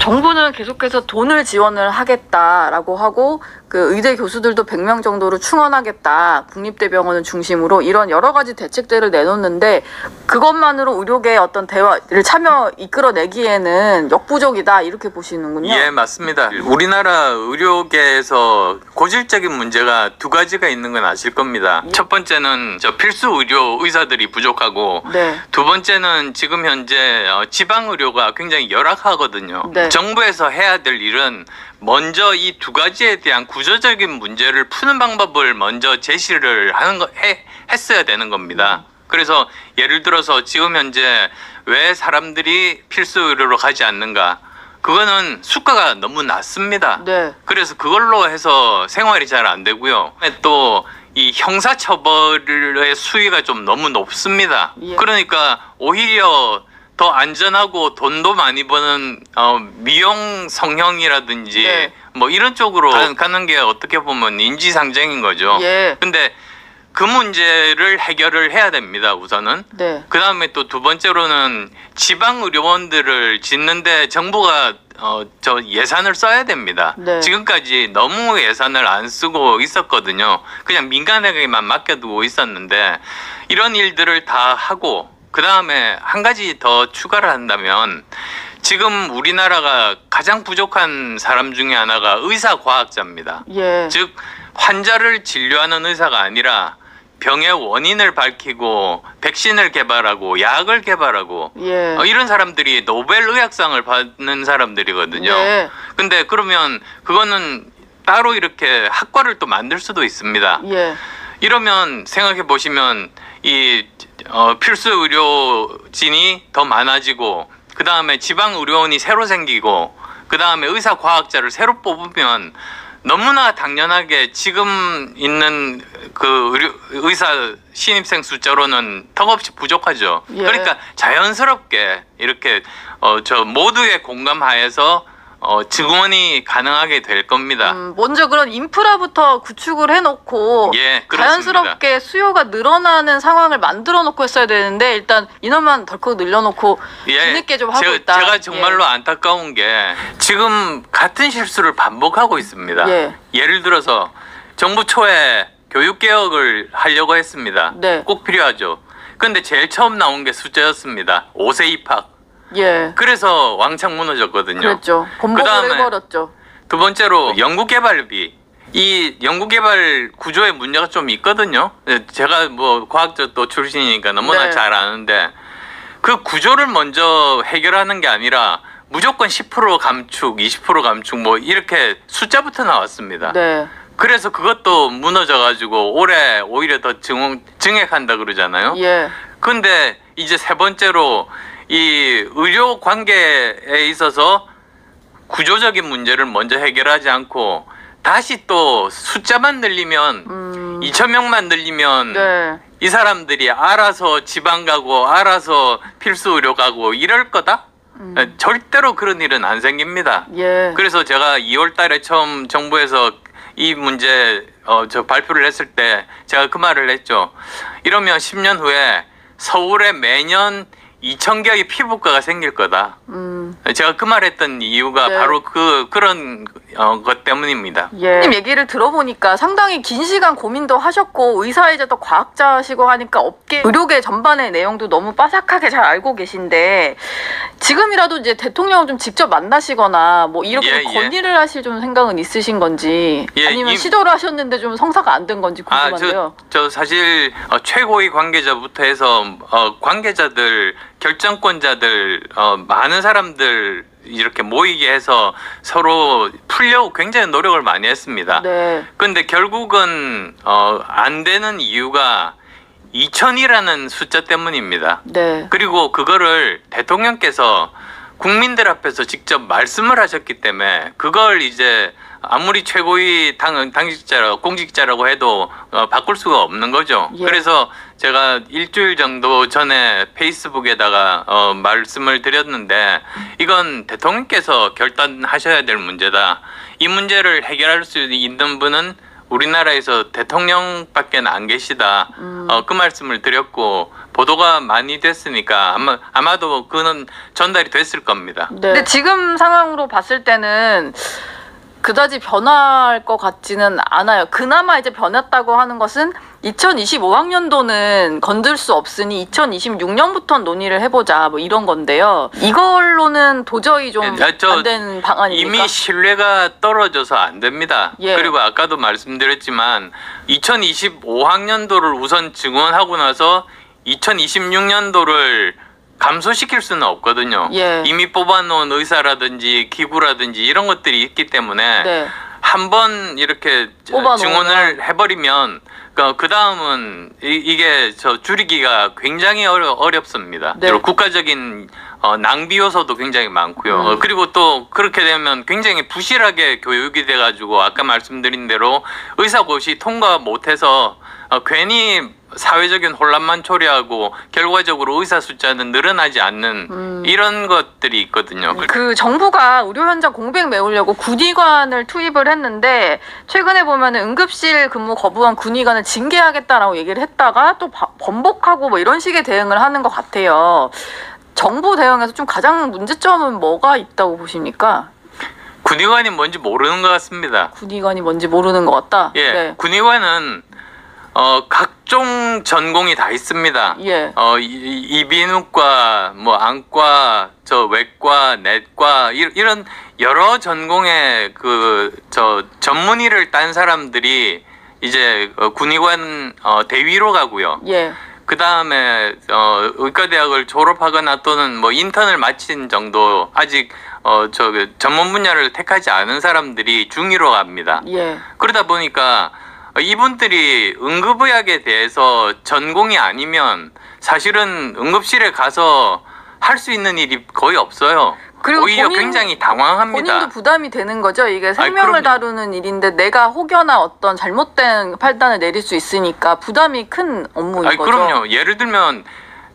정부는 계속해서 돈을 지원을 하겠다라고 하고 그 의대 교수들도 100명 정도로 충원하겠다. 국립대병원을 중심으로 이런 여러 가지 대책들을 내놓는데 그것만으로 의료계의 어떤 대화를 참여 이끌어내기에는 역부족이다 이렇게 보시는군요. 예, 맞습니다. 우리나라 의료계에서 고질적인 문제가 두 가지가 있는 건 아실 겁니다. 첫 번째는 필수 의료 의사들이 부족하고 네. 두 번째는 지금 현재 지방 의료가 굉장히 열악하거든요. 네. 정부에서 해야 될 일은 먼저 이 두 가지에 대한 구조적인 문제를 푸는 방법을 먼저 제시를 했어야 되는 겁니다. 그래서 예를 들어서 지금 현재 왜 사람들이 필수 의료로 가지 않는가? 그거는 수가가 너무 낮습니다. 네. 그래서 그걸로 해서 생활이 잘 안 되고요. 또 이 형사처벌의 수위가 좀 너무 높습니다. 예. 그러니까 오히려 더 안전하고 돈도 많이 버는 미용 성형이라든지 네. 뭐 이런 쪽으로 가는 게 어떻게 보면 인지상정인 거죠. 예. 근데 그 문제를 해결을 해야 됩니다. 우선은. 네. 그 다음에 또 두 번째로는 지방 의료원들을 짓는데 정부가 저 예산을 써야 됩니다. 네. 지금까지 너무 예산을 안 쓰고 있었거든요. 그냥 민간에게만 맡겨두고 있었는데 이런 일들을 다 하고 그 다음에 한 가지 더 추가를 한다면 지금 우리나라가 가장 부족한 사람 중에 하나가 의사과학자입니다. 예. 즉 환자를 진료하는 의사가 아니라 병의 원인을 밝히고 백신을 개발하고 약을 개발하고 예. 이런 사람들이 노벨 의학상을 받는 사람들이거든요. 네. 근데 그러면 그거는 따로 이렇게 학과를 또 만들 수도 있습니다. 예. 이러면 생각해 보시면 이 필수 의료진이 더 많아지고 그 다음에 지방 의료원이 새로 생기고 그 다음에 의사 과학자를 새로 뽑으면 너무나 당연하게 지금 있는 그 의사 신입생 숫자로는 턱없이 부족하죠. 예. 그러니까 자연스럽게 이렇게 저 모두의 공감하에서 증원이 가능하게 될 겁니다. 먼저 그런 인프라부터 구축을 해놓고 예, 그렇습니다. 자연스럽게 수요가 늘어나는 상황을 만들어놓고 했어야 되는데 일단 인원만 덜컥 늘려놓고 뒤늦게 좀 하고 있다. 제가 정말로 안타까운 게 지금 같은 실수를 반복하고 있습니다. 예. 예를 들어서 정부 초에 교육개혁을 하려고 했습니다. 네. 꼭 필요하죠. 근데 제일 처음 나온 게 숫자였습니다. 5세 입학. 예. 그래서 왕창 무너졌거든요. 그랬죠. 번복을 그다음에 해버렸죠. 두 번째로 연구개발비. 이 연구개발 구조에 문제가 좀 있거든요. 제가 뭐 과학자 출신이니까 너무나 네. 잘 아는데 그 구조를 먼저 해결하는 게 아니라 무조건 10% 감축, 20% 감축 뭐 이렇게 숫자부터 나왔습니다. 네. 그래서 그것도 무너져가지고 올해 오히려 더 증액한다 그러잖아요. 예. 근데 이제 세 번째로 이 의료 관계에 있어서 구조적인 문제를 먼저 해결하지 않고 다시 또 숫자만 늘리면 2,000명만 늘리면 네. 이 사람들이 알아서 지방 가고 알아서 필수 의료 가고 이럴 거다? 절대로 그런 일은 안 생깁니다. 예. 그래서 제가 2월 달에 처음 정부에서 이 문제 저 발표를 했을 때 제가 그 말을 했죠. 이러면 10년 후에 서울에 매년 2,000개의 피부과가 생길 거다. 제가 그 말했던 이유가 네. 바로 그런 것 때문입니다. 예. 님 얘기를 들어보니까 상당히 긴 시간 고민도 하셨고 의사이자 또 과학자시고 하니까 업계 의료계 전반의 내용도 너무 빠삭하게 잘 알고 계신데 지금이라도 이제 대통령을 좀 직접 만나시거나 뭐 이렇게 좀 건의를 하실 좀 생각은 있으신 건지 아니면 시도를 하셨는데 좀 성사가 안 된 건지 궁금한데요. 저 사실 최고위 관계자부터 해서 관계자들 결정권자들 많은 사람들 이렇게 모이게 해서 서로 풀려고 굉장히 노력을 많이 했습니다. 네. 근데 결국은 안 되는 이유가 2,000이라는 숫자 때문입니다. 네. 그리고 그거를 대통령께서 국민들 앞에서 직접 말씀을 하셨기 때문에 그걸 이제 아무리 최고위 공직자라고 해도 바꿀 수가 없는 거죠. 예. 그래서 제가 일주일 정도 전에 페이스북에다가 말씀을 드렸는데 이건 대통령께서 결단하셔야 될 문제다. 이 문제를 해결할 수 있는 분은 우리나라에서 대통령밖에 안 계시다. 그 말씀을 드렸고 보도가 많이 됐으니까 아마도 그는 전달이 됐을 겁니다. 네. 근데 지금 상황으로 봤을 때는 그다지 변할 것 같지는 않아요. 그나마 이제 변했다고 하는 것은 2025학년도는 건들 수 없으니 2026년부터 논의를 해보자 뭐 이런 건데요. 이걸로는 도저히 좀 안 되는 방안입니까? 이미 신뢰가 떨어져서 안 됩니다. 예. 그리고 아까도 말씀드렸지만 2025학년도를 우선 증원하고 나서 2026년도를 감소시킬 수는 없거든요. 예. 이미 뽑아놓은 의사라든지 기구라든지 이런 것들이 있기 때문에 네. 한번 이렇게 증원을 해버리면 그 다음은 이게 줄이기가 굉장히 어렵습니다. 네. 국가적인 낭비 요소도 굉장히 많고요. 그리고 또 그렇게 되면 굉장히 부실하게 교육이 돼가지고 아까 말씀드린 대로 의사고시 통과 못해서 괜히 사회적인 혼란만 초래하고 결과적으로 의사 숫자는 늘어나지 않는 이런 것들이 있거든요. 그 정부가 의료 현장 공백 메우려고 군의관을 투입을 했는데 최근에 보면 응급실 근무 거부한 군의관을 징계하겠다라고 얘기를 했다가 또 번복하고 뭐 이런 식의 대응을 하는 것 같아요. 정부 대응에서 좀 가장 문제점은 뭐가 있다고 보십니까? 군의관이 뭔지 모르는 것 같습니다. 군의관이 뭔지 모르는 것 같다? 예, 네. 군의관은 각종 전공이 다 있습니다. 예. 이비인후과, 뭐 안과, 외과, 내과 이런 여러 전공의 전문의를 딴 사람들이 이제 군의관 대위로 가고요. 예. 그 다음에 의과대학을 졸업하거나 또는 뭐 인턴을 마친 정도 아직 전문 분야를 택하지 않은 사람들이 중위로 갑니다. 예. 그러다 보니까 이분들이 응급의학에 대해서 전공이 아니면 사실은 응급실에 가서 할 수 있는 일이 거의 없어요. 그리고 오히려 굉장히 당황합니다. 본인도 부담이 되는 거죠. 이게 생명을 그럼요. 다루는 일인데 내가 혹여나 어떤 잘못된 판단을 내릴 수 있으니까 부담이 큰 업무인 거죠. 그럼요. 예를 들면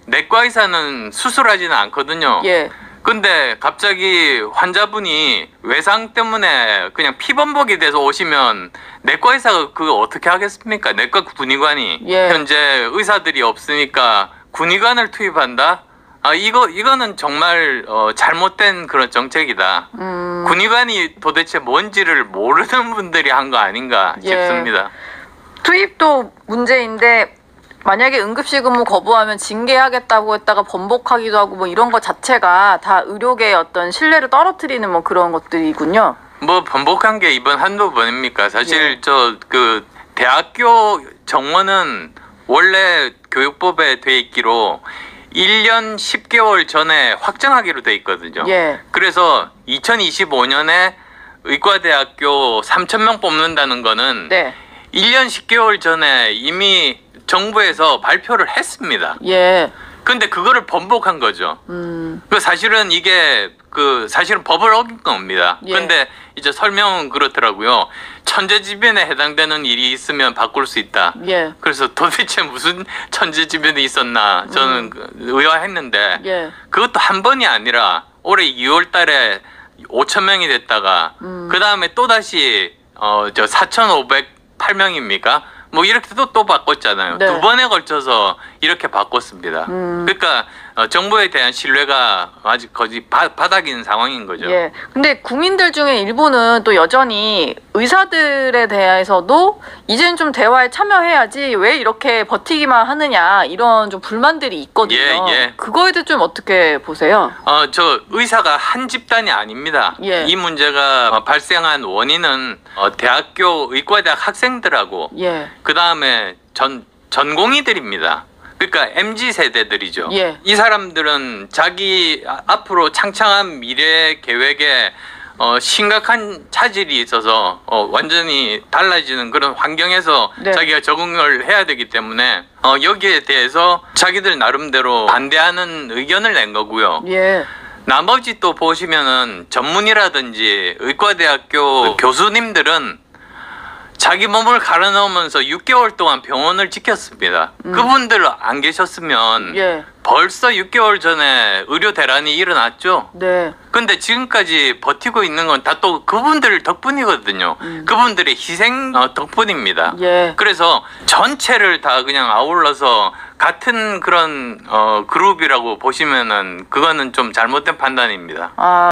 내과 의사는 수술하지는 않거든요. 예. 근데 갑자기 환자분이 외상 때문에 그냥 피범벅이 돼서 오시면 내과 의사가 그거 어떻게 하겠습니까? 내과 군의관이 예. 현재 의사들이 없으니까 군의관을 투입한다? 이거는 정말 잘못된 그런 정책이다. 군의관이 도대체 뭔지를 모르는 분들이 한 거 아닌가 싶습니다. 투입도 문제인데 만약에 응급실 근무 거부하면 징계하겠다고 했다가 번복하기도 하고 뭐 이런 것 자체가 다 의료계의 어떤 신뢰를 떨어뜨리는 뭐 그런 것들이군요. 뭐 번복한 게 이번 한두 번입니까? 사실 대학교 정원은 원래 교육법에 돼 있기로 1년 10개월 전에 확정하기로 돼 있거든요. 예. 그래서 2025년에 의과대학교 3,000명 뽑는다는 거는 네. 1년 10개월 전에 이미 정부에서 발표를 했습니다. 예. 근데 그거를 번복한 거죠. 사실은 이게 사실은 법을 어긴 겁니다. 예. 근데 이제 설명은 그렇더라고요. 천재지변에 해당되는 일이 있으면 바꿀 수 있다. 예. 그래서 도대체 무슨 천재지변이 있었나 저는 의아했는데 예. 그것도 한 번이 아니라 올해 2월 달에 5,000명이 됐다가 그 다음에 또다시 4,508명입니까? 뭐 이렇게 또 바꿨잖아요. 네. 두 번에 걸쳐서 이렇게 바꿨습니다. 그러니까 정부에 대한 신뢰가 아직 거의 바닥인 상황인 거죠. 예. 근데 국민들 중에 일부는 또 여전히 의사들에 대해서도 이제는 좀 대화에 참여해야지 왜 이렇게 버티기만 하느냐 이런 좀 불만들이 있거든요. 예. 그거에 대해 좀 어떻게 보세요? 의사가 한 집단이 아닙니다. 예. 이 문제가 발생한 원인은 대학교 의과대학 학생들하고 예. 그 다음에 전공의들입니다. 그러니까 MZ 세대들이죠. 예. 이 사람들은 자기 앞으로 창창한 미래 계획에 심각한 차질이 있어서 완전히 달라지는 그런 환경에서 네. 자기가 적응을 해야 되기 때문에 여기에 대해서 자기들 나름대로 반대하는 의견을 낸 거고요. 예. 나머지 또 보시면은 전문의라든지 의과대학교 교수님들은 자기 몸을 갈아 넣으면서 6개월 동안 병원을 지켰습니다. 그분들 안 계셨으면 예. 벌써 6개월 전에 의료 대란이 일어났죠. 네. 근데 지금까지 버티고 있는 건 다 또 그분들 덕분이거든요. 그분들의 희생 덕분입니다. 예. 그래서 전체를 다 그냥 아울러서 같은 그런 그룹이라고 보시면은 그거는 좀 잘못된 판단입니다. 아.